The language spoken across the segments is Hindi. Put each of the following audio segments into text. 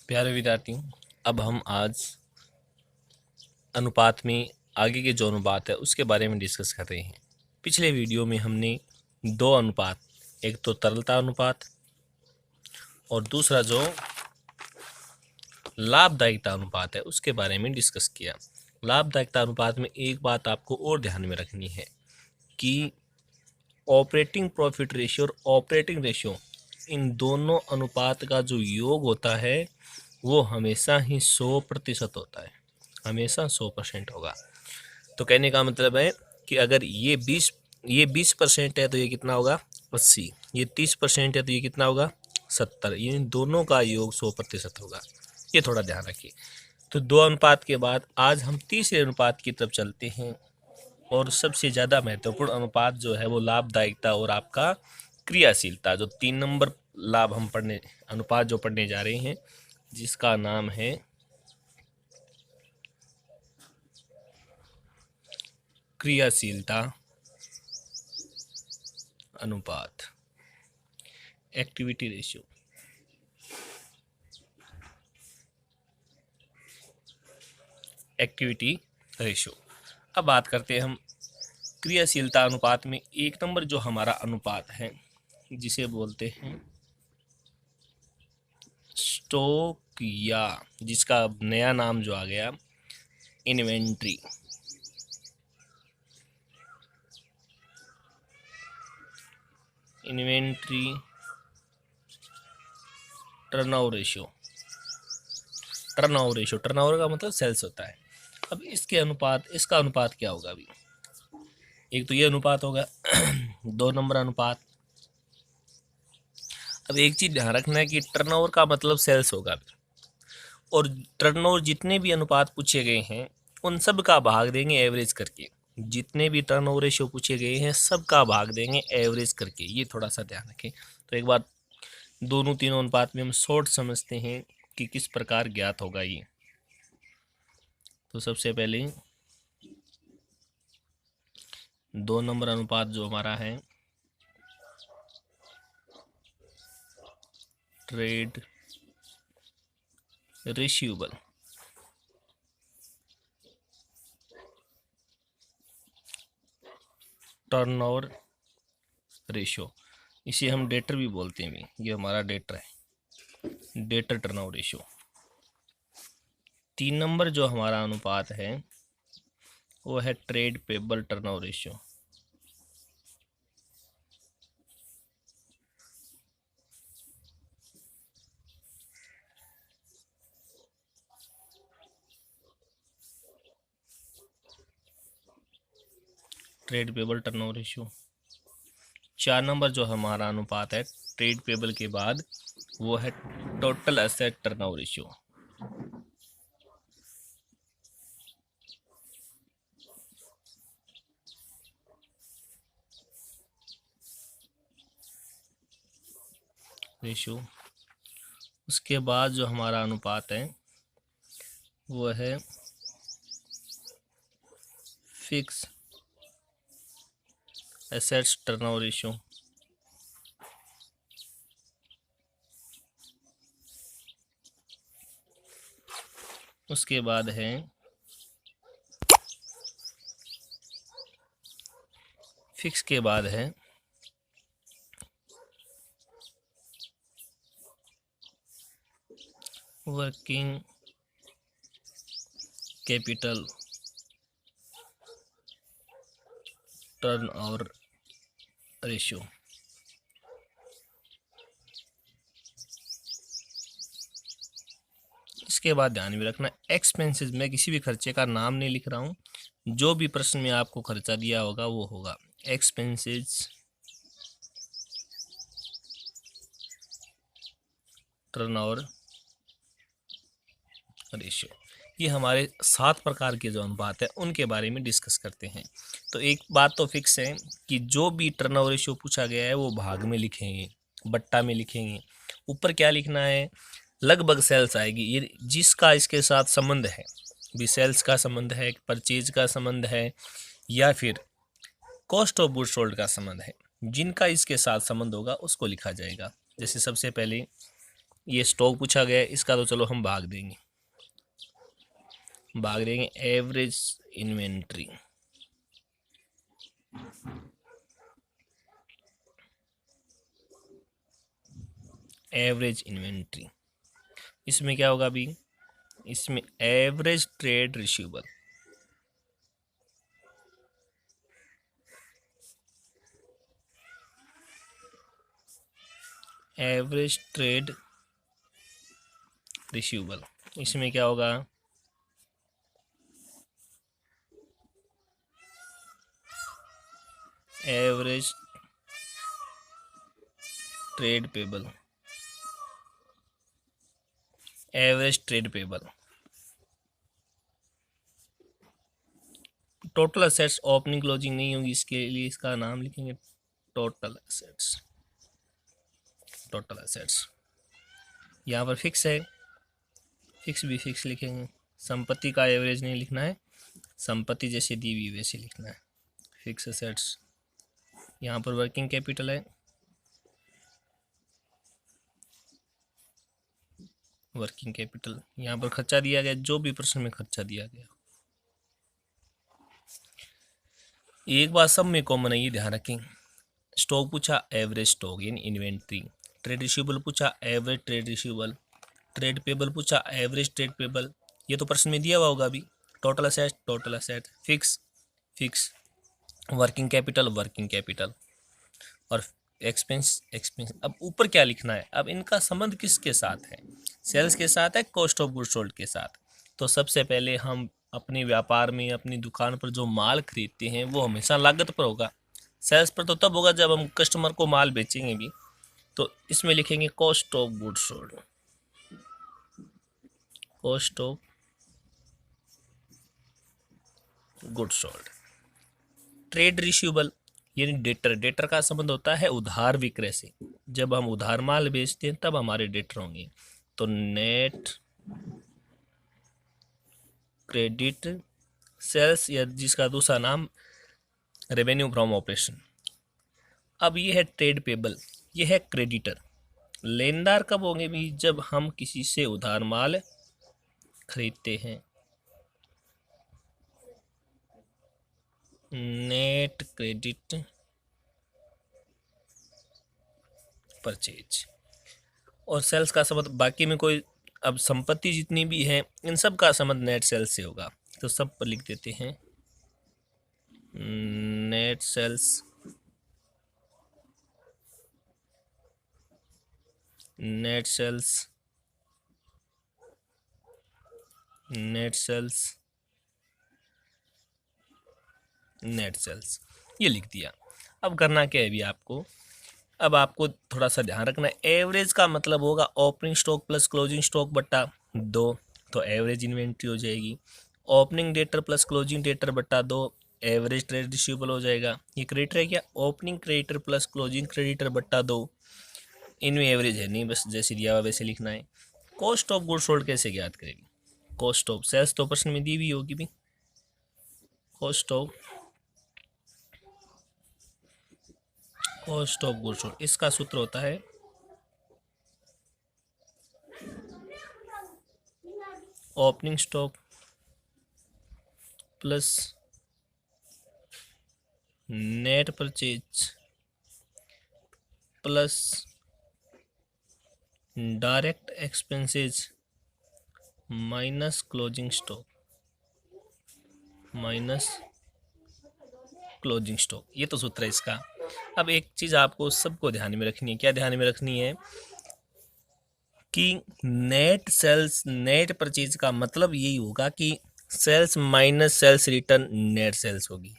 प्यारे विद्यार्थियों, अब हम आज अनुपात में आगे के जो अनुपात है उसके बारे में डिस्कस कर रहे हैं। पिछले वीडियो में हमने दो अनुपात, एक तो तरलता अनुपात और दूसरा जो लाभदायकता अनुपात है उसके बारे में डिस्कस किया। लाभदायकता अनुपात में एक बात आपको और ध्यान में रखनी है कि ऑपरेटिंग प्रॉफिट रेशियो और ऑपरेटिंग रेशियो, इन दोनों अनुपात का जो योग होता है वो हमेशा ही 100% होता है, हमेशा 100% होगा। तो कहने का मतलब है कि अगर ये 20% है तो ये कितना होगा 80, ये 30% है तो ये कितना होगा 70, ये दोनों का योग 100% होगा। ये थोड़ा ध्यान रखिए। तो दो अनुपात के बाद आज हम तीसरे अनुपात की तरफ चलते हैं और सबसे ज़्यादा महत्वपूर्ण अनुपात जो है वो लाभदायकता और आपका क्रियाशीलता, जो 3 नंबर लाभ हम अनुपात जो पढ़ने जा रहे हैं, जिसका नाम है क्रियाशीलता अनुपात, एक्टिविटी रेशियो। Activity ratio. अब बात करते हैं हम क्रियाशीलता अनुपात में। 1 नंबर जो हमारा अनुपात है जिसे बोलते हैं स्टॉक, या जिसका नया नाम जो आ गया inventory. Inventory turnover ratio. Turnover ratio, turnover का मतलब सेल्स होता है। अब इसका अनुपात क्या होगा? अभी एक तो ये अनुपात होगा 2 नंबर अनुपात। अब एक चीज ध्यान रखना है कि टर्नओवर का मतलब सेल्स होगा, और टर्नओवर जितने भी अनुपात पूछे गए हैं उन सब का भाग देंगे एवरेज करके। जितने भी टर्नओवर रेशियो पूछे गए हैं सब का भाग देंगे एवरेज करके, ये थोड़ा सा ध्यान रखें। तो एक बार दोनों तीनों अनुपात में हम शॉर्ट समझते हैं कि किस प्रकार ज्ञात होगा ये। तो सबसे पहले 2 नंबर अनुपात जो हमारा है ट्रेड रिसीवेबल, टर्नओवर रेशियो, इसे हम डेटर भी बोलते हैं। ये हमारा डेटर है, डेटर टर्नओवर रेशियो। 3 नंबर जो हमारा अनुपात है वो है trade payable turnover ratio. Trade payable turnover ratio. 4 number जो हमारा अनुपात है ट्रेड पेबल के बाद वो है टोटल एसेट टर्नओवर रेशियो। उसके बाद जो हमारा अनुपात है वो है फिक्स एसेट्स टर्नओवर रेशियो। उसके बाद है फिक्स के बाद है वर्किंग कैपिटल टर्नओवर रेशियो। इसके बाद ध्यान में रखना एक्सपेंसेस, मैं किसी भी खर्चे का नाम नहीं लिख रहा हूँ, जो भी प्रश्न में आपको खर्चा दिया होगा वो होगा एक्सपेंसेस टर्नओवर रेशियो। ये हमारे 7 प्रकार के जो अनुपात है उनके बारे में डिस्कस करते हैं। तो एक बात तो फिक्स है कि जो भी टर्नओवर रेशियो पूछा गया है वो भाग में लिखेंगे, बट्टा में लिखेंगे। ऊपर क्या लिखना है? लगभग सेल्स आएगी, ये जिसका इसके साथ संबंध है, भी सेल्स का संबंध है, परचेज का संबंध है, या फिर कॉस्ट ऑफ गुड्स सोल्ड का संबंध है, जिनका इसके साथ संबंध होगा उसको लिखा जाएगा। जैसे सबसे पहले ये स्टॉक पूछा गया है, इसका तो चलो हम भाग देंगे एवरेज इन्वेंट्री। एवरेज इन्वेंट्री इसमें क्या होगा अभी, इसमें average trade receivable, average trade receivable, इसमें क्या होगा, average trade payable, average trade payable. Total assets opening closing नहीं होगी, इसके लिए इसका नाम लिखेंगे टोटल असेट्स। टोटल असेट्स यहाँ पर फिक्स है, फिक्स भी फिक्स लिखेंगे। संपत्ति का एवरेज नहीं लिखना है, संपत्ति जैसे दी हुई वैसे लिखना है। फिक्स असेट्स, यहाँ पर वर्किंग कैपिटल है, वर्किंग कैपिटल। यहाँ पर खर्चा दिया गया, जो भी प्रश्न में खर्चा दिया गया। एक बात सब में कॉमन है, ये ध्यान रखें। स्टॉक पूछा एवरेज स्टॉक यानी इन्वेंट्री, ट्रेड रिसीवेबल पूछा average trade receivable, trade payable पूछा एवरेज ट्रेड पेबल, ये तो प्रश्न में दिया हुआ होगा अभी। Total asset, fix fix, working capital और एक्सपेंस। अब ऊपर क्या लिखना है, अब इनका संबंध किसके साथ है, सेल्स के साथ है, कॉस्ट ऑफ गुड्स सोल्ड के साथ। तो सबसे पहले हम अपने व्यापार में, अपनी दुकान पर जो माल खरीदते हैं वो हमेशा लागत पर होगा। सेल्स पर तो तब होगा जब हम कस्टमर को माल बेचेंगे भी। तो इसमें लिखेंगे cost of goods sold, cost of goods sold. Trade receivable यानी डेटर का संबंध होता है उधार विक्रय से। जब हम उधार माल बेचते हैं तब हमारे डेटर होंगे। तो नेट क्रेडिट सेल्स, या जिसका दूसरा नाम रेवेन्यू फ्रॉम ऑपरेशन। अब ये है ट्रेड पेबल, ये है क्रेडिटर। लेनदार कब होंगे भी, जब हम किसी से उधार माल खरीदते हैं। Net credit purchase. और सेल्स का संबंध बाकी में कोई, अब संपत्ति जितनी भी है इन सब का संबंध नेट सेल्स से होगा। तो सब पर लिख देते हैं net sales, net sales, net sales, net sales, ये लिख दिया। अब करना क्या है भी आपको, अब आपको थोड़ा सा ध्यान रखना है। एवरेज का मतलब होगा opening stock plus closing stock बट्टा 2, तो एवरेज इन्वेंट्री हो जाएगी। Opening debtor plus closing debtor बट्टा 2, एवरेज ट्रेड रिसीवेबल हो जाएगा। ये क्रेडिटर है क्या, opening creditor plus closing creditor बट्टा 2, इनमें एवरेज है नहीं, बस जैसे दिया हुआ वैसे लिखना है। कॉस्ट ऑफ गुड्स सोल्ड कैसे ज्ञात करेंगे, कॉस्ट ऑफ सेल्स तो प्रश्न में दी हुई होगी भी। कॉस्ट ऑफ गुड्स सोल्ड, इसका सूत्र होता है opening stock plus net purchase plus direct expenses minus closing stock minus closing stock, ये तो सूत्र है इसका। अब एक चीज़ आपको सबको ध्यान में रखनी है, क्या ध्यान में रखनी है कि नेट सेल्स नेट परचेज का मतलब यही होगा कि sales minus sales return net sales होगी,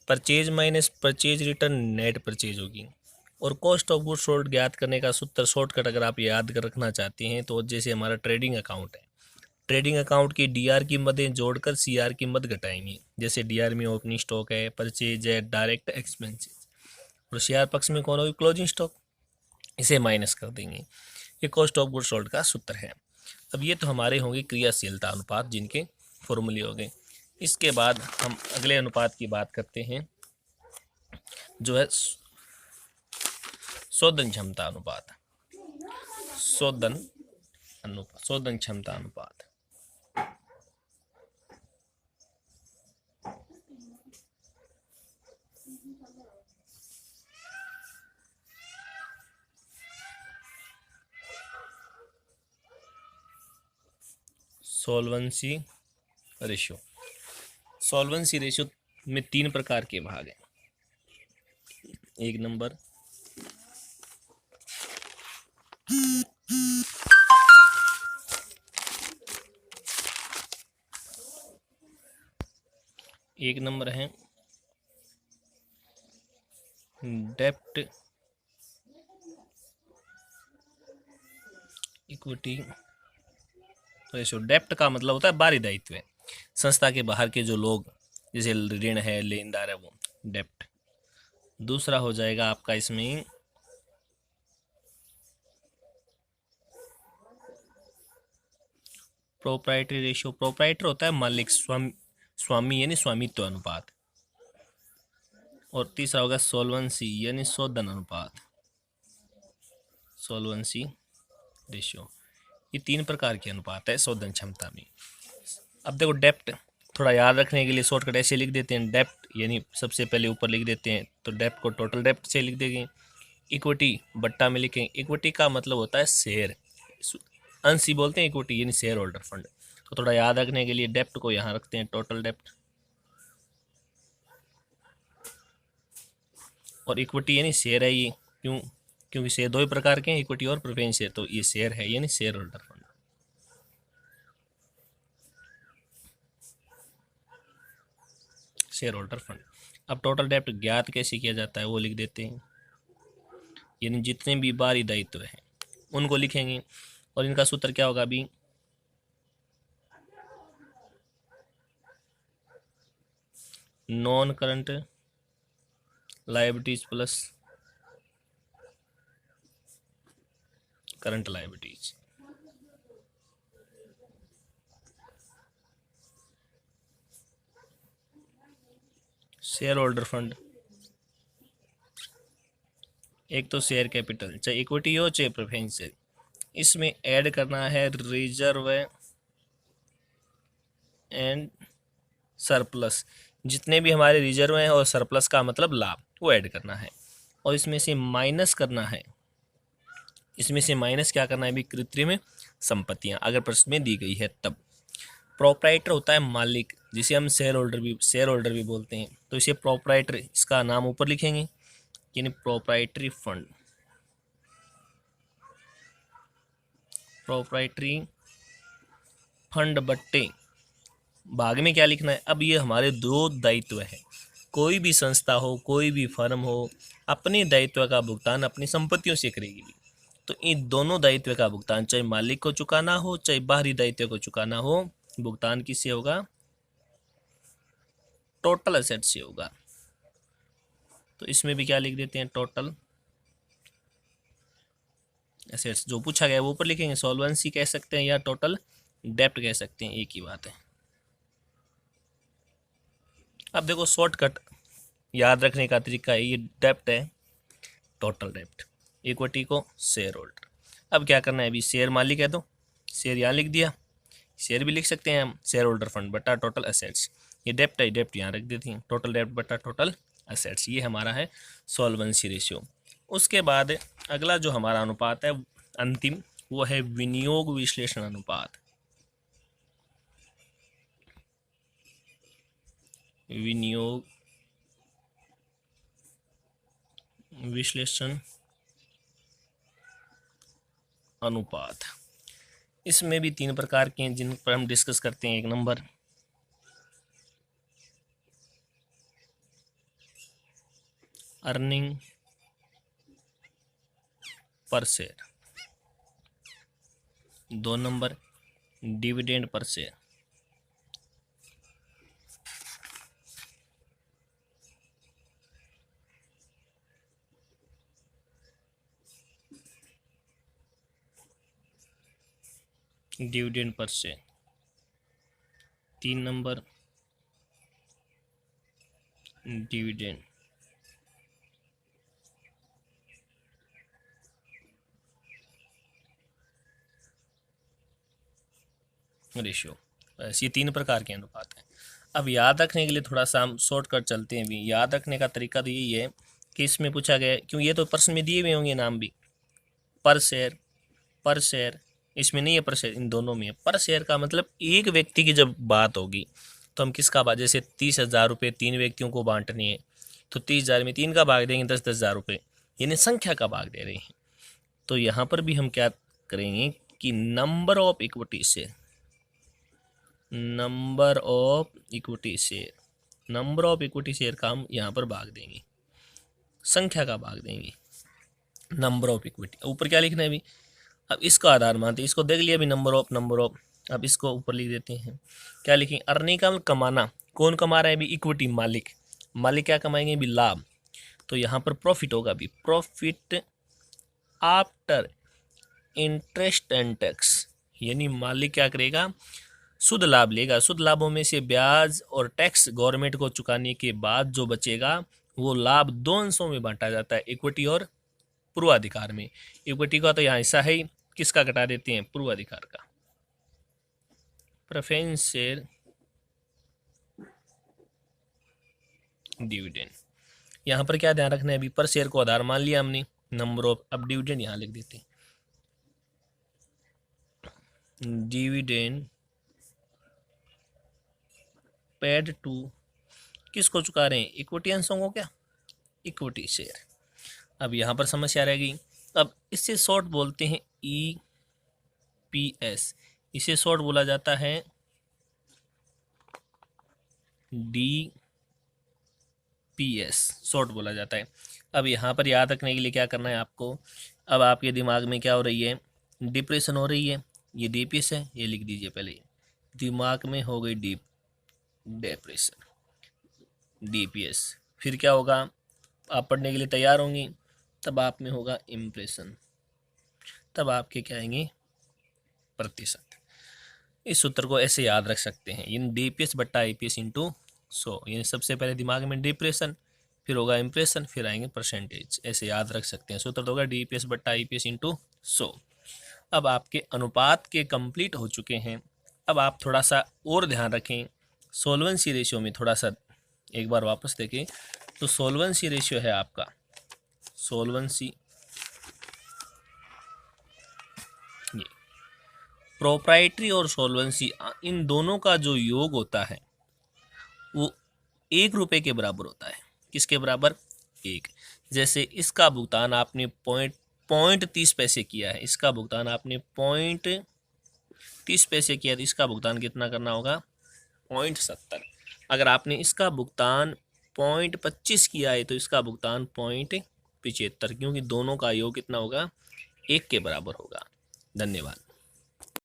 purchase minus purchase return net purchase होगी। और कॉस्ट ऑफ गुड्स सोल्ड ज्ञात करने का सूत्र शॉर्टकट अगर आप याद कर रखना चाहते हैं तो जैसे हमारा ट्रेडिंग अकाउंट है, ट्रेडिंग अकाउंट की डीआर कीमतें जोड़कर सीआर कीमत घटाएंगे। जैसे डीआर में ओपनिंग स्टॉक है, परचेज है, डायरेक्ट एक्सपेंसेस, और सीआर पक्ष में कौन होगी, क्लोजिंग स्टॉक, इसे माइनस कर देंगे। ये कॉस्ट ऑफ गुड्स सोल्ड का सूत्र है। अब ये तो हमारे होंगे क्रियाशीलता अनुपात, जिनके फॉर्मूले हो गए। इसके बाद हम अगले अनुपात की बात करते हैं जो है शोधन क्षमता अनुपात। शोधन अनुपात, शोधन क्षमता अनुपात। Solvency ratio. सॉल्वेंसी रेशियो में 3 प्रकार के भाग हैं। एक नंबर है डेप्ट इक्विटी रेशियो। डेप्ट का मतलब होता है बाहरी दायित्व है, संस्था के बाहर के जो लोग, जैसे ऋण है, लेनदार है, वो डेप्ट। दूसरा हो जाएगा आपका इसमें प्रोप्राइटरी रेशियो। प्रोप्राइटर होता है मालिक, स्वामी यानी स्वामित्व अनुपात। और तीसरा होगा सोलवेंसी यानी शोधन अनुपात, सोलवेंसी रेशियो। ये 3 प्रकार के अनुपात है शोधन क्षमता में। अब देखो डेप्ट थोड़ा याद रखने के लिए शॉर्टकट ऐसे लिख देते हैं, डेप्ट यानी सबसे पहले ऊपर लिख देते हैं, तो डेप्ट को टोटल डेप्ट से लिख देंगे। इक्विटी बट्टा में लिखें, इक्विटी का मतलब होता है शेयर, अंश ही बोलते हैं इक्विटी यानी शेयर होल्डर फंड। तो थोड़ा याद रखने के लिए डेप्ट को यहाँ रखते हैं टोटल डेप्ट, और इक्विटी यानी शेयर है ये, क्योंकि शेयर 2 ही प्रकार के हैं, इक्विटी और प्रेफरेंस शेयर, तो ये शेयर है यानी share holder fund. Share holder fund. अब टोटल डेप्ट ज्ञात कैसे किया जाता है वो लिख देते हैं, यानी जितने भी बाहरी दायित्व हैं उनको लिखेंगे, और इनका सूत्र क्या होगा अभी, non current liabilities plus current liabilities. Share holder fund, एक तो शेयर कैपिटल, चाहे इक्विटी हो चाहे प्रेफरेंस शेयर, इसमें ऐड करना है रिजर्व एंड सरप्लस। जितने भी हमारे रिजर्व हैं और सरप्लस का मतलब लाभ, वो ऐड करना है, और इसमें से माइनस करना है। इसमें से माइनस क्या करना है अभी, कृत्रिम संपत्तियां, अगर प्रश्न में दी गई है तब। प्रोप्राइटर होता है मालिक, जिसे हम शेयर होल्डर भी बोलते हैं, तो इसे प्रोप्राइटर, इसका नाम ऊपर लिखेंगे, यानी प्रोप्राइटरी फंड। प्रोप्राइटरी फंड बट्टे भाग में क्या लिखना है, अब ये हमारे 2 दायित्व है। कोई भी संस्था हो, कोई भी फर्म हो, अपने दायित्व का भुगतान अपनी संपत्तियों से करेगी, तो इन दोनों दायित्व का भुगतान चाहे मालिक को चुकाना हो चाहे बाहरी दायित्व को चुकाना हो, भुगतान किससे होगा, टोटल एसेट से होगा। तो इसमें भी क्या लिख देते हैं, टोटल एसेट्स। जो पूछा गया वो ऊपर लिखेंगे, सॉल्वेंसी कह सकते हैं या टोटल डेप्ट कह सकते हैं, एक ही बात है। अब देखो शॉर्टकट याद रखने का तरीका है, ये डेप्ट है, टोटल डेप्ट, इक्विटी को शेयर होल्डर। अब क्या करना है, अभी शेयर मालिक है तो शेयर यहाँ लिख दिया, शेयर भी लिख सकते हैं हम, शेयर होल्डर फंड बटा टोटल एसेट्स। ये डेप्ट है, डेप्ट यहाँ रख देती हैं, टोटल डेप्ट बटा टोटल एसेट्स। ये हमारा है सॉल्वेंसी रेशियो। उसके बाद अगला जो हमारा अनुपात है अंतिम, वो है विनियोग विश्लेषण अनुपात। विनियोग विश्लेषण अनुपात, इसमें भी 3 प्रकार के हैं जिन पर हम डिस्कस करते हैं। एक number earning per share, 2 number dividend per share, dividend per share, 3 number dividend ratio. ये 3 प्रकार के अनुपात हैं। अब याद रखने के लिए थोड़ा सा हम शॉर्टकट चलते हैं भी। याद रखने का तरीका तो यही है कि इसमें पूछा गया है, क्यों ये तो प्रश्न में दिए हुए होंगे नाम भी, पर शेयर, इसमें नहीं है पर शेयर, इन दोनों में है। पर शेयर का मतलब एक व्यक्ति की जब बात होगी तो हम किसका बात, जैसे 30,000 रुपये 3 व्यक्तियों को बांटने हैं तो 30,000 में 3 का भाग देंगे, 10,000 रुपये, यानी संख्या का भाग दे रहे हैं। तो यहाँ पर भी हम क्या करेंगे कि number of equity share, number of equity share का हम यहाँ पर भाग देंगे, संख्या का भाग देंगे, नंबर ऑफ इक्विटी। ऊपर क्या लिखना है अभी, अब इसको आधार मानते हैं, इसको देख लिया अभी, नंबर ऑफ। अब इसको ऊपर लिख देते हैं, क्या लिखेंगे, अर्निंग का कमाना, कौन कमा रहा है अभी, इक्विटी मालिक क्या कमाएंगे अभी, लाभ। तो यहाँ पर प्रॉफिट होगा अभी, profit after interest and tax, यानी मालिक क्या करेगा, शुद्ध लाभ लेगा। शुद्ध लाभों में से ब्याज और टैक्स गवर्नमेंट को चुकाने के बाद जो बचेगा वो लाभ 2 अंशों में बांटा जाता है, इक्विटी और पूर्वाधिकार में। इक्विटी का तो यहाँ हिस्सा है ही, किसका घटा देते हैं, पूर्वाधिकार का, प्रेफरेंस शेयर डिविडेंड। यहाँ पर क्या ध्यान रखना है अभी, पर शेयर को आधार मान लिया हमने, नंबर ऑफ, अब डिविडेंड यहाँ लिख देते हैं, डिविडेंड पेड टू, किसको चुका रहे हैं, इक्विटी अंशों को, क्या, इक्विटी शेयर। अब यहाँ पर समस्या रह गई। अब इससे शॉर्ट बोलते हैं EPS, इसे शॉर्ट बोला जाता है DPS, शॉर्ट बोला जाता है। अब यहाँ पर याद रखने के लिए क्या करना है आपको, अब आपके दिमाग में क्या हो रही है, डिप्रेशन हो रही है, ये DPS है, ये लिख दीजिए पहले, दिमाग में हो गई डिप्रेशन, DPS। फिर क्या होगा, आप पढ़ने के लिए तैयार होंगी, तब आप में होगा इम्प्रेशन, तब आपके क्या आएंगे, प्रतिशत। इस सूत्र को ऐसे याद रख सकते हैं, इन DPS बट्टा IPS इंटू 100, यानी सबसे पहले दिमाग में डिप्रेशन, फिर होगा इम्प्रेशन, फिर आएंगे परसेंटेज, ऐसे याद रख सकते हैं। सूत्र तो होगा DPS बट्टा IPS इंटू 100। अब आपके अनुपात के कंप्लीट हो चुके हैं। अब आप थोड़ा सा और ध्यान रखें, सोल्वेंसी रेशियो में थोड़ा सा एक बार वापस देखें, तो सोल्वेंसी रेशियो है आपका, सोल्वेंसी, ये प्रोप्राइटरी और सोल्वेंसी, इन दोनों का जो योग होता है वो 1 रुपये के बराबर होता है। किसके बराबर, 1। जैसे इसका भुगतान आपने पॉइंट 30 पैसे किया है, इसका भुगतान आपने पॉइंट 30 पैसे किया, तो इसका भुगतान कितना करना होगा, 0.70। अगर आपने इसका भुगतान 0.25 किया है तो इसका भुगतान 0.75, क्योंकि दोनों का योग कितना होगा, 1 के बराबर होगा। धन्यवाद।